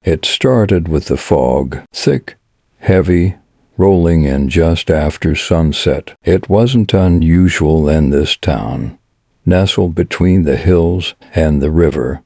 It started with the fog, thick, heavy, rolling in just after sunset. It wasn't unusual in this town, nestled between the hills and the river.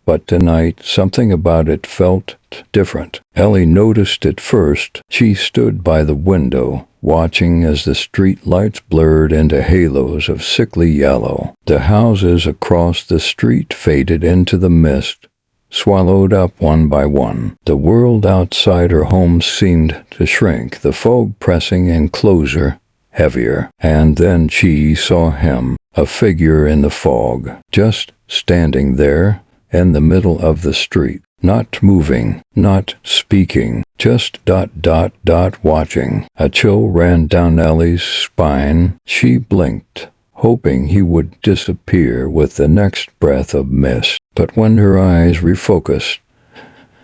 But tonight, something about it felt different. Ellie noticed it first. She stood by the window, watching as the streetlights blurred into halos of sickly yellow. The houses across the street faded into the mist, swallowed up one by one. The world outside her home seemed to shrink, the fog pressing in closer, heavier. And then she saw him, a figure in the fog, just standing there in the middle of the street, not moving, not speaking, just watching. A chill ran down Ellie's spine. She blinked, hoping he would disappear with the next breath of mist. But when her eyes refocused,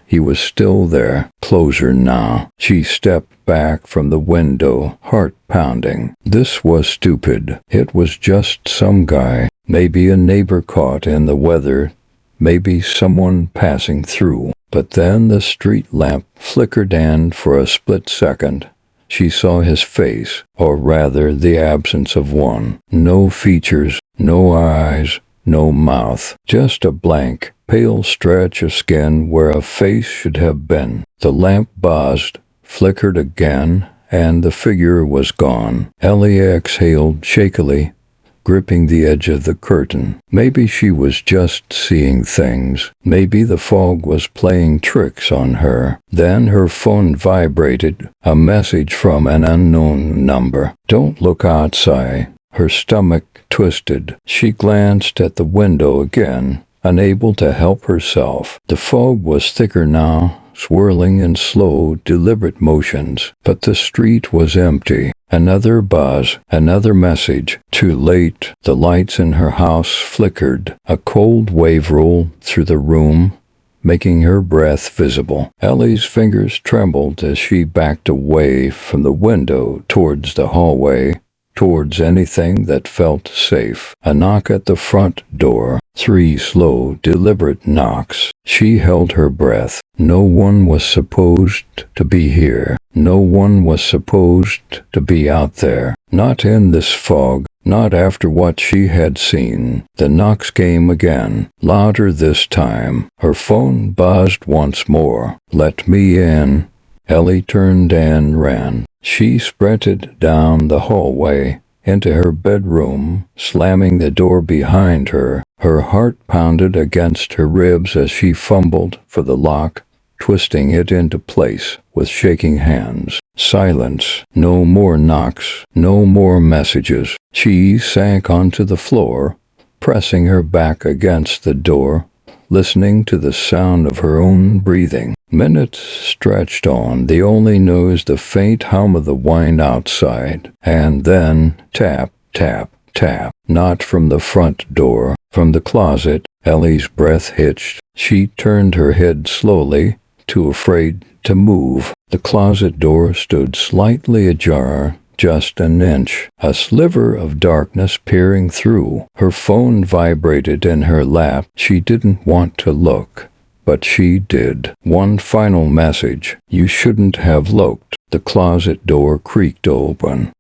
he was still there, closer now. She stepped back from the window, heart pounding. This was stupid. It was just some guy, maybe a neighbor caught in the weather, maybe someone passing through. But then the street lamp flickered, and for a split second, she saw his face, or rather the absence of one. No features, no eyes, no mouth, just a blank, pale stretch of skin where a face should have been. The lamp buzzed, flickered again, and the figure was gone. Ellie exhaled shakily, gripping the edge of the curtain. Maybe she was just seeing things. Maybe the fog was playing tricks on her. Then her phone vibrated, a message from an unknown number. "Don't look outside." Her stomach twisted. She glanced at the window again, unable to help herself. The fog was thicker now, swirling in slow, deliberate motions. But the street was empty. Another buzz, another message. Too late. The lights in her house flickered. A cold wave rolled through the room, making her breath visible. Ellie's fingers trembled as she backed away from the window towards the hallway, towards anything that felt safe. A knock at the front door. 3 slow, deliberate knocks. She held her breath. No one was supposed to be here. No one was supposed to be out there. Not in this fog. Not after what she had seen. The knocks came again, louder this time. Her phone buzzed once more. "Let me in." Ellie turned and ran. She sprinted down the hallway, into her bedroom, slamming the door behind her. Her heart pounded against her ribs as she fumbled for the lock, twisting it into place with shaking hands. Silence. No more knocks. No more messages. She sank onto the floor, pressing her back against the door, listening to the sound of her own breathing. Minutes stretched on, the only noise the faint hum of the wind outside. And then tap, tap, tap. Not from the front door, from the closet. Ellie's breath hitched. She turned her head slowly, too afraid to move. The closet door stood slightly ajar, just an inch, a sliver of darkness peering through. Her phone vibrated in her lap. She didn't want to look, but she did. One final message. "You shouldn't have looked." The closet door creaked open.